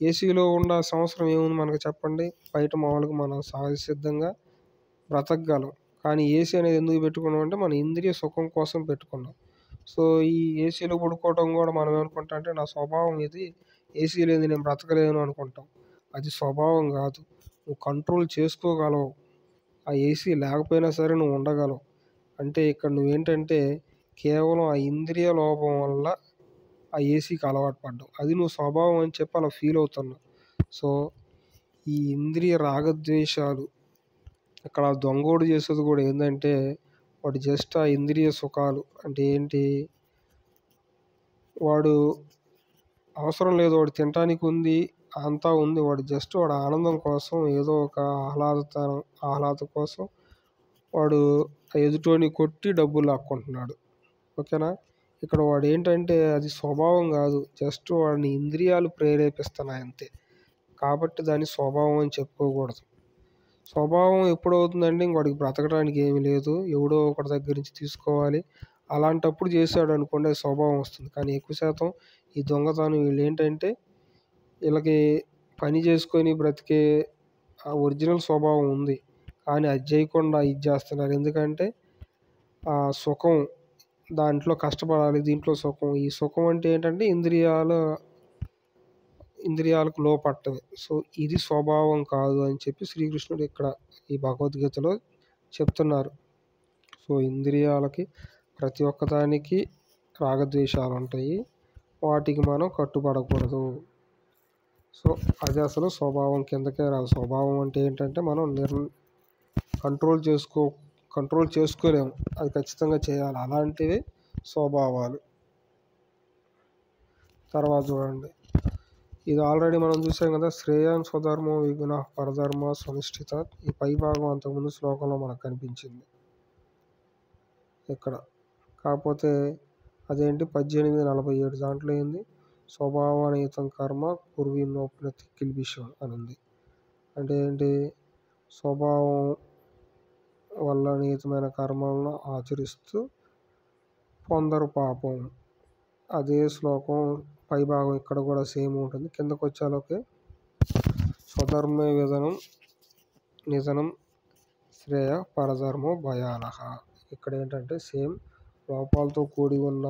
ఏసీలో ఉన్న సంవత్సరం ఏముంది మనకు చెప్పండి. బయట మామూలుగా మనం సహజసిద్ధంగా బ్రతకగలం. కానీ ఏసీ అనేది ఎందుకు పెట్టుకున్నాం అంటే మన ఇంద్రియ సుఖం కోసం పెట్టుకున్నాం. సో ఈ ఏసీలో పడుకోవడం కూడా మనం ఏమనుకుంటాం అంటే నా స్వభావం ఇది, ఏసీ లేనిది నేను బ్రతకలేను అనుకుంటాం. అది స్వభావం కాదు. నువ్వు కంట్రోల్ చేసుకోగలవు. ఆ ఏసీ లేకపోయినా సరే నువ్వు ఉండగలవు. అంటే ఇక్కడ నువ్వేంటంటే కేవలం ఆ ఇంద్రియ లోపం వల్ల ఆ ఏసీకి అలవాటు పడ్డావు. అది నువ్వు స్వభావం అని చెప్పి అలా ఫీల్ అవుతున్నావు. సో ఈ ఇంద్రియ రాగద్వేషాలు ఇక్కడ దొంగోడు చేసేది కూడా ఏంటంటే వాడు జస్ట్ ఆ ఇంద్రియ సుఖాలు అంటే ఏంటి, వాడు అవసరం లేదు, వాడు తినటానికి ఉంది, అంతా ఉంది, వాడు జస్ట్ వాడు ఆనందం కోసం ఏదో ఒక ఆహ్లాదం కోసం వాడు ఎదుటోని కొట్టి డబ్బులు లాక్కుంటున్నాడు. ఓకేనా. ఇక్కడ వాడు ఏంటంటే అది స్వభావం కాదు, జస్ట్ వాడిని ఇంద్రియాలు ప్రేరేపిస్తున్నాయి అంతే. కాబట్టి దాన్ని స్వభావం అని చెప్పుకోకూడదు. స్వభావం ఎప్పుడు అవుతుందంటే ఇంకోటికి బ్రతకడానికి ఏమీ లేదు, ఎవడో ఒకటి దగ్గర నుంచి తీసుకోవాలి, అలాంటప్పుడు చేశాడు అనుకోండి అది స్వభావం వస్తుంది. కానీ ఎక్కువ శాతం ఈ దొంగతనం వీళ్ళు ఏంటంటే వీళ్ళకి పని చేసుకొని బ్రతికే ఆ ఒరిజినల్ స్వభావం ఉంది, కానీ అది చేయకుండా ఇది చేస్తున్నారు. ఎందుకంటే ఆ సుఖం దాంట్లో కష్టపడాలి, దీంట్లో సుఖం. ఈ సుఖం అంటే ఏంటంటే ఇంద్రియాలకు లోపట్టదు. సో ఇది స్వభావం కాదు అని చెప్పి శ్రీకృష్ణుడు ఇక్కడ ఈ భగవద్గీతలో చెప్తున్నారు. సో ఇంద్రియాలకి ప్రతి ఒక్కదానికి రాగద్వేషాలు ఉంటాయి, వాటికి మనం కట్టుబడకూడదు. సో అది అసలు స్వభావం కిందకే రాదు. స్వభావం అంటే ఏంటంటే మనం కంట్రోల్ చేసుకోలేము, అది ఖచ్చితంగా చేయాలి. అలాంటివి స్వభావాలు. తర్వాత చూడండి, ఇది ఆల్రెడీ మనం చూసాం కదా, శ్రేయాన్ స్వధర్మో విగుణ పరధర్మ సునిష్ఠిత. ఈ పై భాగం అంతకుముందు శ్లోకంలో మనకు కనిపించింది ఇక్కడ. కాకపోతే అదేంటి 18:47 దాంట్లో ఏంది, స్వభావనీతం కర్మ పూర్వీనోపనతి కిల్బిషం అని ఉంది. అంటే ఏంటి, స్వభావం వల్ల నీతమైన కర్మలను ఆచరిస్తూ పొందరు పాపం. అదే శ్లోకం పై భాగం ఇక్కడ కూడా సేమ్ ఉంటుంది. కిందకు వచ్చేలోకి స్వధర్మే నిధనం శ్రేయ పరధర్మో భయానహ. ఇక్కడ ఏంటంటే సేమ్ లోపాలతో కూడి ఉన్న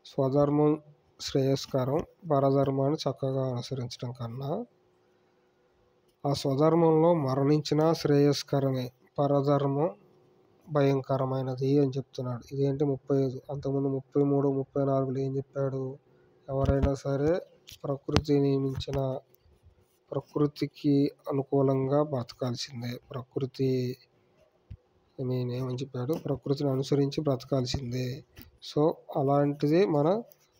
స్వధర్మం శ్రేయస్కరం, పరధర్మాన్ని చక్కగా అనుసరించడం కన్నా ఆ స్వధర్మంలో మరణించినా శ్రేయస్కరమే, పరధర్మం భయంకరమైనది అని చెప్తున్నాడు. ఇదేంటి 35, అంతకుముందు 33, 34లో ఏం చెప్పాడు, ఎవరైనా సరే ప్రకృతికి అనుకూలంగా బ్రతకాల్సిందే, ఏమని చెప్పాడు, ప్రకృతిని అనుసరించి బ్రతకాల్సిందే. సో అలాంటిది మన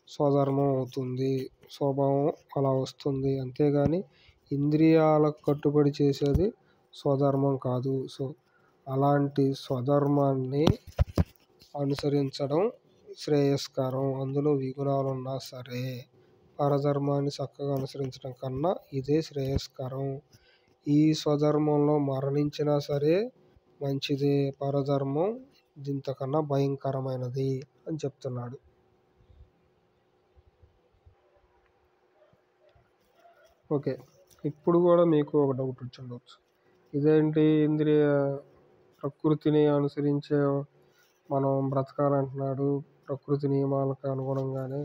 స్వధర్మం అవుతుంది, స్వభావం అలా వస్తుంది. అంతేగాని ఇంద్రియాలకు కట్టుబడి చేసేది స్వధర్మం కాదు. సో అలాంటి స్వధర్మాన్ని అనుసరించడం శ్రేయస్కరం, అందులో విగుణాలు ఉన్నా సరే. పరధర్మాన్ని చక్కగా అనుసరించడం కన్నా ఇదే శ్రేయస్కరం. ఈ స్వధర్మంలో మరణించినా సరే మంచిదే, పరధర్మం ఇంతకన్నా భయంకరమైనది అని చెప్తున్నాడు. ఓకే, ఇప్పుడు కూడా మీకు ఒక డౌట్ వచ్చి ఉండవచ్చు, ఇదేంటి ప్రకృతిని అనుసరించే మనం బ్రతకాలంటున్నాడు, ప్రకృతి నియమాలకు అనుగుణంగానే.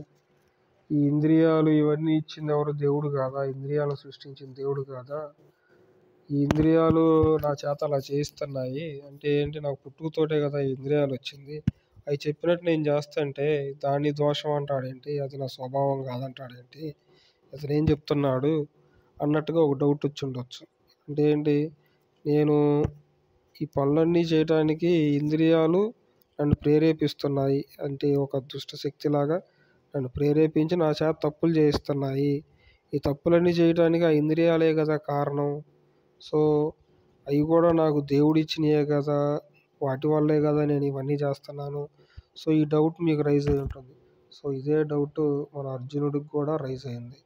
ఈ ఇంద్రియాలు ఇవన్నీ ఇచ్చింది ఎవరు, దేవుడు కాదా? ఇంద్రియాలను సృష్టించిన దేవుడు కాదా? ఈ ఇంద్రియాలు నా చేత అలా చేయిస్తున్నాయి అంటే ఏంటి, నాకు పుట్టుకతోటే కదా ఈ ఇంద్రియాలు వచ్చింది, అవి చెప్పినట్టు నేను చేస్తుంటే దాన్ని దోషం అంటాడేంటి, అది నా స్వభావం కాదంటాడేంటి, అతను ఏం చెప్తున్నాడు అన్నట్టుగా ఒక డౌట్ వచ్చి ఉండొచ్చు. అంటే ఏంటి, నేను ఈ పనులన్నీ చేయడానికి ఇంద్రియాలు నన్ను ప్రేరేపిస్తున్నాయి అంటే ఒక దుష్ట శక్తిలాగా నన్ను ప్రేరేపించి నా చేత తప్పులు చేయిస్తున్నాయి. ఈ తప్పులన్నీ చేయడానికి ఆ ఇంద్రియాలే కదా కారణం. సో అవి కూడా నాకు దేవుడిచ్చినయే కదా, వాటి వల్లే కదా నేను ఇవన్నీ చేస్తున్నాను. సో ఈ డౌట్ మీకు రైజ్ అయి ఉంటుంది. సో ఇదే డౌట్ మన అర్జునుడికి కూడా రైజ్ అయింది.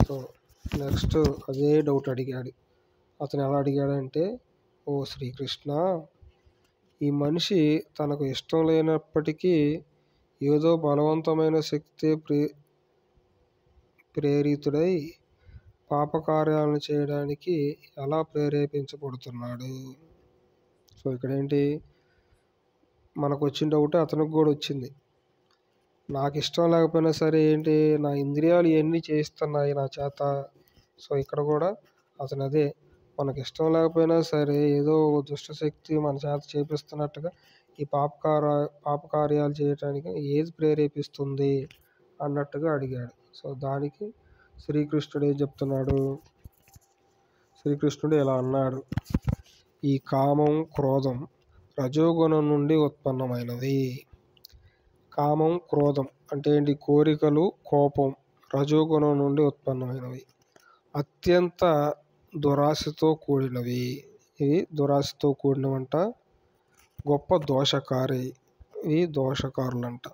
సో నెక్స్ట్ అదే డౌట్ అడిగాడు, అతను ఎలా అడిగాడంటే, ఓ శ్రీకృష్ణ, ఈ మనిషి తనకు ఇష్టం లేనప్పటికీ ఏదో బలవంతమైన శక్తి ప్రేరితుడై పాపకార్యాలను చేయడానికి ఎలా ప్రేరేపించబడుతున్నాడు? సో ఇక్కడ ఏంటి, మనకు వచ్చిన డౌట్ అతనికి కూడా వచ్చింది. నాకు ఇష్టం లేకపోయినా సరే ఏంటి, నా ఇంద్రియాలు ఇవన్నీ చేయిస్తున్నాయి నా చేత. సో ఇక్కడ కూడా అతను అదే, మనకి ఇష్టం లేకపోయినా సరే ఏదో దుష్టశక్తి మన చేత చేపిస్తున్నట్టుగా ఈ పాపకార్యాలు చేయటానికి ఏది ప్రేరేపిస్తుంది అన్నట్టుగా అడిగాడు. సో దానికి శ్రీకృష్ణుడు ఏం చెప్తున్నాడు, శ్రీకృష్ణుడు ఇలా అన్నాడు, ఈ కామం క్రోధం రజోగుణం నుండి ఉత్పన్నమైనవి. కామం క్రోధం అంటే ఏంటి, కోరికలు కోపం రజోగుణం నుండి ఉత్పన్నమైనవి. అత్యంత దురాశతో కూడినవి. ఇవి దురాశతో కూడినవంట, గొప్ప దోషకారి, ఇవి దోషకారులంట.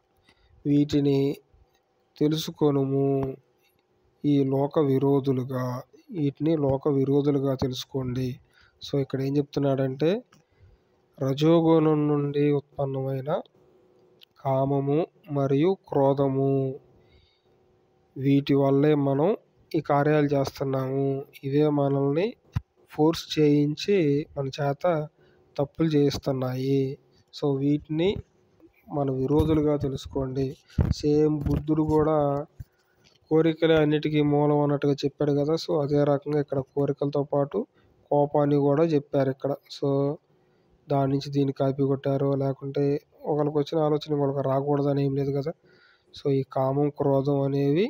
వీటిని తెలుసుకొనుము ఈ లోక విరోధులుగా, వీటిని లోక విరోధులుగా తెలుసుకోండి. సో ఇక్కడ ఏం చెప్తున్నాడంటే, రజోగుణం నుండి ఉత్పన్నమైన కామము మరియు క్రోధము, వీటి వల్లే మనం ఈ కార్యాలు చేస్తున్నాము. ఇవే మనల్ని ఫోర్స్ చేయించి మన చేత తప్పులు చేయిస్తున్నాయి. సో వీటిని మన విరోధులుగా తెలుసుకోండి. సేమ్ బుద్ధుడు కూడా కోరికలే అన్నిటికీ మూలం అన్నట్టుగా చెప్పాడు కదా. సో అదే రకంగా ఇక్కడ కోరికలతో పాటు కోపాన్ని కూడా చెప్పారు ఇక్కడ. సో దాని నుంచి దీన్ని కాపీ కొట్టారు, లేకుంటే ఒకరికి వచ్చిన ఆలోచన వాళ్ళకి రాకూడదని ఏం లేదు కదా. సో ఈ కామం క్రోధం అనేవి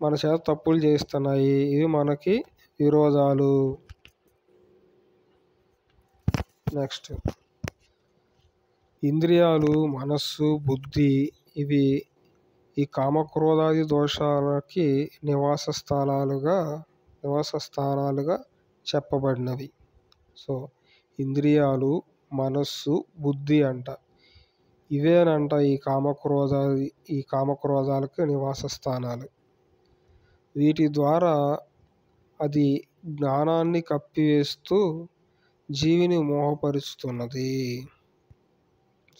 మన చేత తప్పులు చేస్తున్నాయి, ఇవి మనకి విరోధాలు. నెక్స్ట్, ఇంద్రియాలు మనస్సు బుద్ధి ఇవి ఈ కామక్రోధాది దోషాలకి నివాస స్థానాలుగా చెప్పబడినవి. సో ఇంద్రియాలు మనస్సు బుద్ధి అంట, ఇవేనంట ఈ కామక్రోధాలకు నివాస స్థానాలు. వీటి ద్వారా అది జ్ఞానాన్ని కప్పివేస్తూ జీవిని మోహపరుస్తున్నది.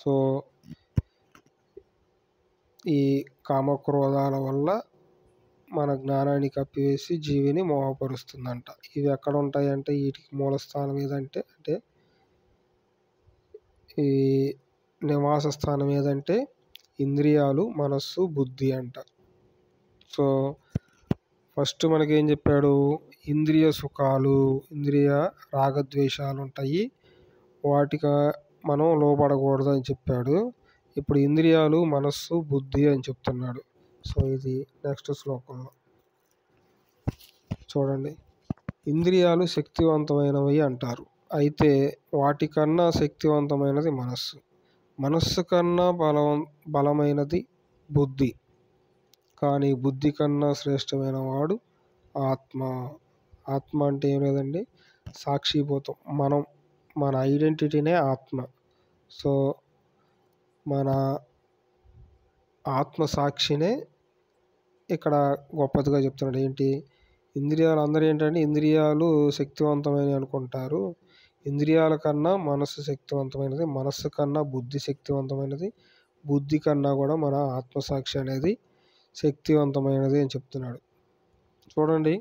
సో ఈ కామక్రోధాల వల్ల మన జ్ఞానాన్ని కప్పివేసి జీవిని మోహపరుస్తుందంట. ఇవి ఎక్కడ ఉంటాయంటే, వీటికి మూల స్థానం ఏదంటే, ఈ నివాస స్థానం ఏదంటే ఇంద్రియాలు మనస్సు బుద్ధి అంట. సో ఫస్ట్ మనకేం చెప్పాడు, ఇంద్రియ సుఖాలు, ఇంద్రియ రాగద్వేషాలు ఉంటాయి, వాటికి మనం లోపడకూడదు అని చెప్పాడు. ఇప్పుడు ఇంద్రియాలు మనస్సు బుద్ధి అని చెప్తున్నాడు. సో ఇది నెక్స్ట్ శ్లోకంలో చూడండి. ఇంద్రియాలు శక్తివంతమైనవి అంటారు, అయితే వాటికన్నా శక్తివంతమైనది మనస్సు. మనస్సు కన్నా బలమైనది బుద్ధి, కానీ బుద్ధి కన్నా శ్రేష్టమైన వాడు ఆత్మ. ఆత్మ అంటే ఏం లేదండి, సాక్షిభూతం, మన ఐడెంటిటీనే ఆత్మ. సో మన ఆత్మ సాక్షినే ఇక్కడ గొప్పదిగా చెప్తున్నాడు. ఏంటి, ఇంద్రియాలు అందరూ ఏంటంటే ఇంద్రియాలు శక్తివంతమైనవి అనుకుంటారు. ఇంద్రియాల కన్నా మనస్సు శక్తివంతమైనది, మనస్సు కన్నా బుద్ధి శక్తివంతమైనది, బుద్ధి కన్నా కూడా మన ఆత్మసాక్షి అనేది శక్తివంతమైనది అని చెప్తున్నాడు. చూడండి,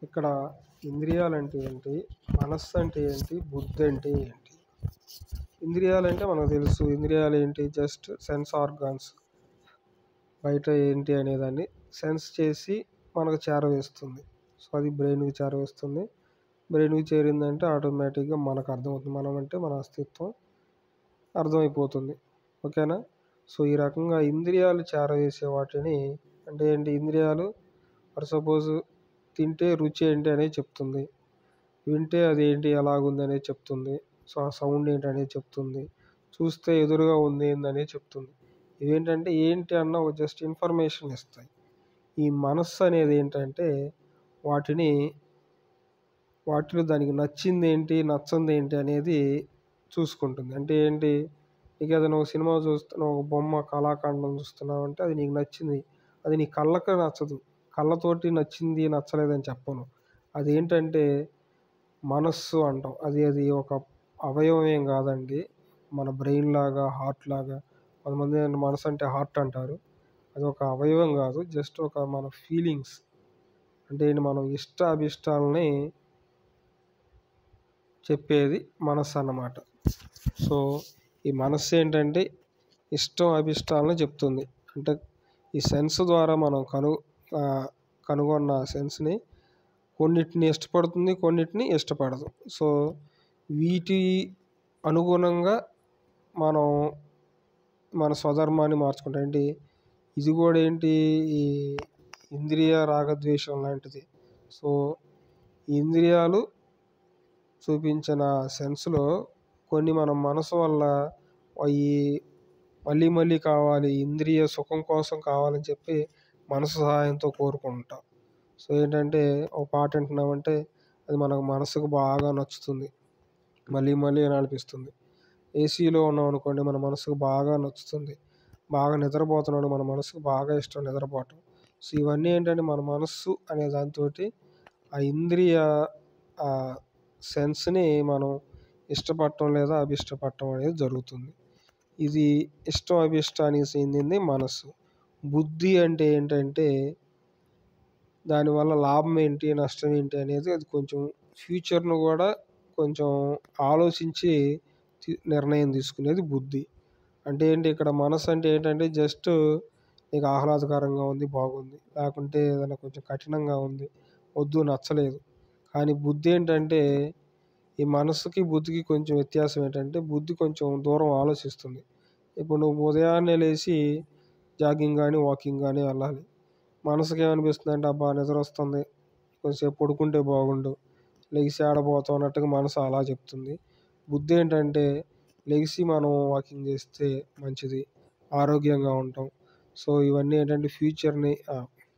ఇక్కడ ఇంద్రియాలు అంటే ఏంటి, మనస్సు అంటే ఏంటి, బుద్ధి అంటే ఏంటి. ఇంద్రియాలు అంటే మనకు తెలుసు, ఇంద్రియాలు ఏంటి, జస్ట్ సెన్స్ ఆర్గాన్స్, బయట ఏంటి అనేదాన్ని సెన్స్ చేసి మనకు చేరవేస్తుంది. సో అది బ్రెయిన్కి చేరవేస్తుంది. బ్రెయిన్కి చేరిందంటే ఆటోమేటిక్గా మనకు అర్థమవుతుంది, మనం అంటే మన అస్తిత్వం అర్థమైపోతుంది. ఓకేనా. సో ఈ రకంగా ఇంద్రియాలు చేరవేసే వాటిని అంటే ఏంటి, ఇంద్రియాలు ఫర్ సపోజ్ తింటే రుచి ఏంటి అనేది చెప్తుంది, వింటే అది ఏంటి ఎలాగుంది అనేది చెప్తుంది, సో ఆ సౌండ్ ఏంటి అనేది చెప్తుంది, చూస్తే ఎదురుగా ఉంది ఏందనేది చెప్తుంది. ఇవేంటంటే ఏంటి అన్న ఒక జస్ట్ ఇన్ఫర్మేషన్ ఇస్తాయి. ఈ మనస్సు అనేది ఏంటంటే వాటిలో దానికి నచ్చింది ఏంటి నచ్చంది ఏంటి అనేది చూసుకుంటుంది. అంటే ఏంటి, నీకు ఏదైనా ఒక సినిమా చూస్తున్నావు, ఒక బొమ్మ కళాఖండం చూస్తున్నావు అంటే అది నీకు నచ్చింది, అది నీ కళ్ళకు నచ్చదు. కళ్ళతోటి నచ్చింది నచ్చలేదని చెప్పను. అదేంటంటే మనస్సు అంటాం. అది ఒక అవయవం ఏం కాదండి. మన బ్రెయిన్ లాగా, హార్ట్ లాగా. కొంతమంది మనసు అంటే హార్ట్ అంటారు. అది ఒక అవయవం కాదు. జస్ట్ ఒక మన ఫీలింగ్స్. అంటే మనం ఇష్టాభిష్టాలని చెప్పేది మనస్సు అన్నమాట. సో ఈ మనస్సు ఏంటంటే ఇష్టం అభిష్టాలను చెప్తుంది. అంటే ఈ సెన్స్ ద్వారా మనం కనుగొన్న సెన్స్ని కొన్నిటిని ఇష్టపడుతుంది, కొన్నిటిని ఇష్టపడదు. సో వీటి అనుగుణంగా మనం మన స్వధర్మాన్ని మార్చుకుంటాం. ఏంటి ఇది కూడా ఏంటి ఈ ఇంద్రియ రాగద్వేషం లాంటిది. సో ఇంద్రియాలు చూపించిన సెన్స్లో కొన్ని మనం మనసు వల్ల అవి మళ్ళీ మళ్ళీ కావాలి, ఇంద్రియ సుఖం కోసం కావాలని చెప్పి మనసు సహాయంతో కోరుకుంటాం. సో ఏంటంటే ఒక పాట వింటున్నామంటే అది మనకు మనసుకు బాగా నచ్చుతుంది, మళ్ళీ మళ్ళీ వినాలనిపిస్తుంది. ఏసీలో ఉన్నాం అనుకోండి, మన మనసుకు బాగా నచ్చుతుంది. బాగా నిద్రపోతున్నాడు, మన మనసుకు బాగా ఇష్టం నిద్రపోవటం. సో ఇవన్నీ ఏంటంటే మన మనస్సు అనే దాంతో ఆ ఇంద్రియ సెన్స్ని మనం ఇష్టపడటం లేదా అభిష్టపడటం అనేది జరుగుతుంది. ఇది ఇష్టం అభిష్టానికి చెందింది మనస్సు. బుద్ధి అంటే ఏంటంటే దానివల్ల లాభం ఏంటి, నష్టం ఏంటి అనేది అది కొంచెం ఫ్యూచర్ను కూడా కొంచెం ఆలోచించి నిర్ణయం తీసుకునేది బుద్ధి. అంటే ఏంటి ఇక్కడ మనసు అంటే ఏంటంటే జస్ట్ నీకు ఆహ్లాదకరంగా ఉంది, బాగుంది, లేకుంటే ఏదైనా కొంచెం కఠినంగా ఉంది, వద్దు, నచ్చలేదు. కానీ బుద్ధి ఏంటంటే ఈ మనసుకి బుద్ధికి కొంచెం వ్యత్యాసం ఏంటంటే బుద్ధి కొంచెం దూరం ఆలోచిస్తుంది. ఇప్పుడు నువ్వు ఉదయాన్నే లేచి జాగింగ్ కానీ వాకింగ్ కానీ వెళ్ళాలి. మనసుకి ఏమనిపిస్తుంది అంటే అబ్బా నిద్ర వస్తుంది, కొంచెంసేపు పడుకుంటే బాగుండు, లెగిసి ఆడబోతాం అన్నట్టుగా మనసు అలా చెప్తుంది. బుద్ధి ఏంటంటే లెగిసి మనం వాకింగ్ చేస్తే మంచిది, ఆరోగ్యంగా ఉంటాం. సో ఇవన్నీ ఏంటంటే ఫ్యూచర్ని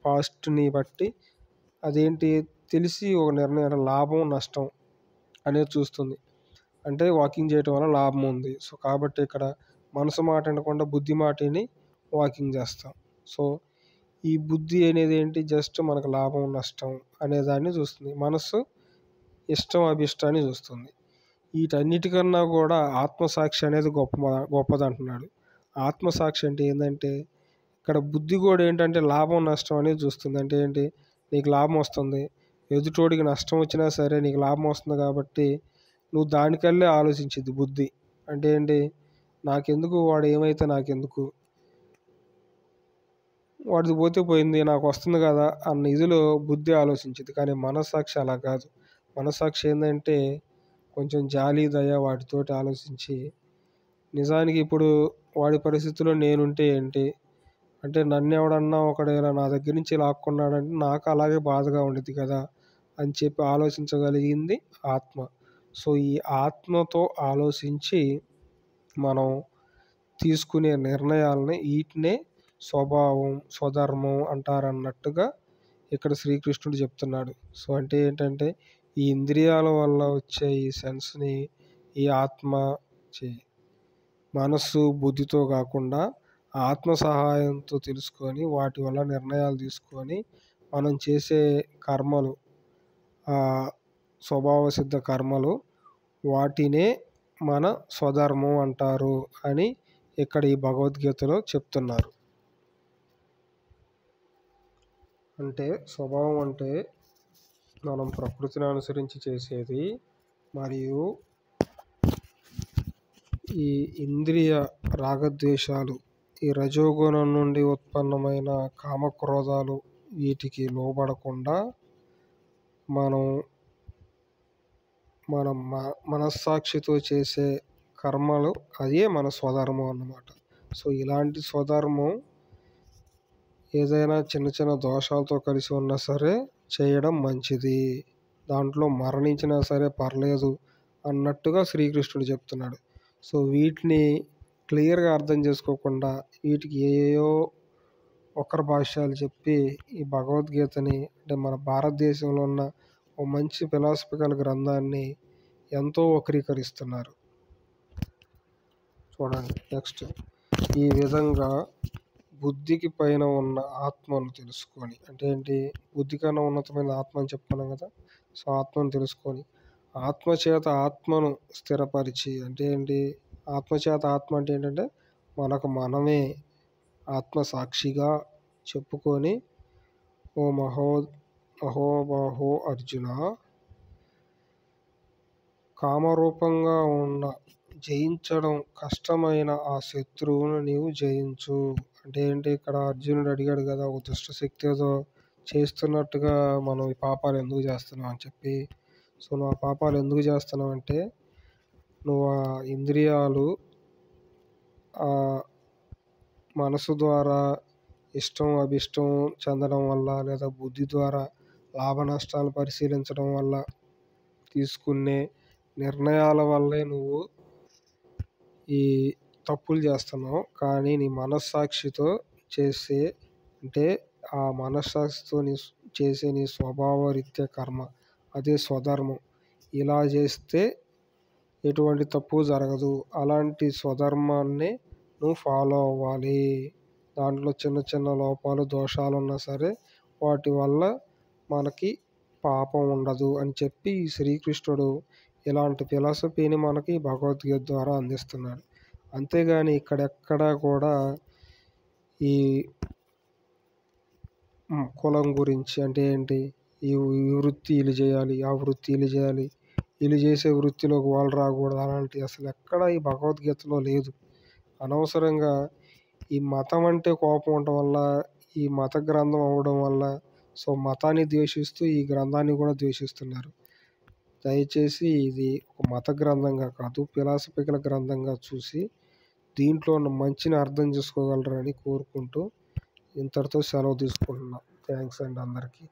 పాస్ట్ని బట్టి అదేంటి తెలిసి ఒక నిర్ణయం లాభం నష్టం అనేది చూస్తుంది. అంటే వాకింగ్ చేయటం వల్ల లాభం ఉంది. సో కాబట్టి ఇక్కడ మనసు మాట వినకుండా బుద్ధి మాటని వాకింగ్ చేస్తాం. సో ఈ బుద్ధి అనేది ఏంటి జస్ట్ మనకు లాభం నష్టం అనే దాన్ని చూస్తుంది. మనసు ఇష్టం అభిష్టాన్ని చూస్తుంది. వీటన్నిటికన్నా కూడా ఆత్మసాక్షి అనేది గొప్పది అంటున్నాడు. ఆత్మసాక్షి అంటే ఏంటంటే ఇక్కడ బుద్ధి కూడా ఏంటంటే లాభం నష్టం అనేది చూస్తుంది. అంటే ఏంటి నీకు లాభం వస్తుంది, ఎదుటోడికి నష్టం వచ్చినా సరే నీకు లాభం వస్తుంది కాబట్టి నువ్వు దానికల్లే ఆలోచించిద్ది బుద్ధి. అంటే ఏంటి నాకెందుకు, వాడు ఏమైతే నాకెందుకు, వాడిది పోతే పోయింది, నాకు వస్తుంది కదా అన్న ఇదిలో బుద్ధి ఆలోచించింది. కానీ మనస్సాక్షి అలా కాదు. మనస్సాక్షి ఏంటంటే కొంచెం జాలి దయ వాటితోటి ఆలోచించి నిజానికి ఇప్పుడు వాడి పరిస్థితిలో నేనుంటే ఏంటి, అంటే నన్ను ఎవడన్నా ఒకడేలా నా దగ్గర నుంచి లాక్కున్నాడంటే నాకు అలాగే బాధగా ఉండిద్ది కదా అని చెప్పి ఆలోచించగలిగింది ఆత్మ. సో ఈ ఆత్మతో ఆలోచించి మనం తీసుకునే నిర్ణయాలని వీటినే స్వభావం, స్వధర్మం అంటారన్నట్టుగా ఇక్కడ శ్రీకృష్ణుడు చెప్తున్నాడు. సో అంటే ఏంటంటే ఈ ఇంద్రియాల వల్ల వచ్చే ఈ సెన్స్ని ఈ ఆత్మ మనస్సు బుద్ధితో కాకుండా ఆత్మ సహాయంతో తెలుసుకొని వాటి వల్ల నిర్ణయాలు తీసుకొని మనం చేసే కర్మలు, స్వభావ సిద్ధ కర్మలు, వాటినే మన స్వధర్మం అంటారు అని ఇక్కడ ఈ భగవద్గీతలో చెప్తున్నారు. అంటే స్వభావం అంటే మనం ప్రకృతిని అనుసరించి చేసేది, మరియు ఈ ఇంద్రియ రాగద్వేషాలు, ఈ రజోగుణం నుండి ఉత్పన్నమైన కామక్రోధాలు వీటికి లోబడకుండా మనం మన మనస్సాక్షితో చేసే కర్మలు అదే మన స్వధర్మం అన్నమాట. సో ఇలాంటి స్వధర్మం ఏదైనా చిన్న చిన్న దోషాలతో కలిసి ఉన్నా సరే చేయడం మంచిది, దాంట్లో మరణించినా సరే పర్లేదు అన్నట్టుగా శ్రీకృష్ణుడు చెప్తున్నాడు. సో వీటిని క్లియర్గా అర్థం చేసుకోకుండా వీటికి ఏయో ఒకరి భాష్యాలు చెప్పి ఈ భగవద్గీతని, అంటే మన భారతదేశంలో ఉన్న ఓ మంచి ఫిలాసఫికల్ గ్రంథాన్ని ఎంతో వక్రీకరిస్తున్నారు. చూడండి నెక్స్ట్. ఈ విధంగా బుద్ధికి పైన ఉన్న ఆత్మను తెలుసుకొని, అంటే ఏంటి, బుద్ధి కన్నా ఉన్నతమైన ఆత్మ అని చెప్పుకున్నాం కదా. సో ఆత్మను తెలుసుకొని ఆత్మచేత ఆత్మను స్థిరపరిచి, అంటే ఏంటి, ఆత్మచేత ఆత్మ అంటే ఏంటంటే మనకు మనమే ఆత్మ సాక్షిగా చెప్పుకొని, ఓ మహోబాహో అర్జున, కామరూపంగా ఉన్న జయించడం కష్టమైన ఆ శత్రువును నీవు జయించు. అంటే ఏంటి, ఇక్కడ అర్జునుడు అడిగాడు కదా, ఒక దుష్ట శక్తి ఏదో చేస్తున్నట్టుగా మనం ఈ పాపాలు ఎందుకు చేస్తున్నాం అని చెప్పి. సో నువ్వు ఆ పాపాలు ఎందుకు చేస్తున్నావు అంటే, నువ్వు ఆ ఇంద్రియాలు ఆ మనసు ద్వారా ఇష్టం అభిష్టం చెందడం వల్ల, లేదా బుద్ధి ద్వారా లాభ నష్టాలు పరిశీలించడం వల్ల తీసుకునే నిర్ణయాల వల్లే నువ్వు ఈ తప్పులు చేస్తున్నావు. కానీ నీ మనస్సాక్షితో చేసే, అంటే ఆ మనస్సాక్షితో చేసే నీ స్వభావరీత్యా కర్మ, అదే స్వధర్మం. ఇలా చేస్తే ఎటువంటి తప్పు జరగదు. అలాంటి స్వధర్మాన్ని నువ్వు ఫాలో అవ్వాలి. దాంట్లో చిన్న చిన్న లోపాలు దోషాలు ఉన్నా సరే వాటి వల్ల మనకి పాపం ఉండదు అని చెప్పి శ్రీకృష్ణుడు ఇలాంటి ఫిలాసఫీని మనకి భగవద్గీత ద్వారా అందిస్తున్నాడు. అంతేగాని ఇక్కడెక్కడా కూడా ఈ కులం గురించి, అంటే ఏంటి, ఈ వృత్తి వీళ్ళు చేయాలి, ఆ వృత్తి వీళ్ళు చేయాలి, వీళ్ళు చేసే వృత్తిలోకి వాళ్ళు రాకూడదు, అలాంటి అసలు ఎక్కడ ఈ భగవద్గీతలో లేదు. అనవసరంగా ఈ మతం అంటే కోపం ఉండటం వల్ల, ఈ మత గ్రంథం అవ్వడం వల్ల, సో మతాన్ని ద్వేషిస్తూ ఈ గ్రంథాన్ని కూడా ద్వేషిస్తున్నారు. దయచేసి ఇది ఒక మత గ్రంథంగా కాదు, ఫిలాసఫికల్ గ్రంథంగా చూసి దీంట్లో ఉన్న మంచిని అర్థం చేసుకోగలరని కోరుకుంటూ ఇంతటితో సెలవు తీసుకుంటున్నాం. థ్యాంక్స్ అండి అందరికీ.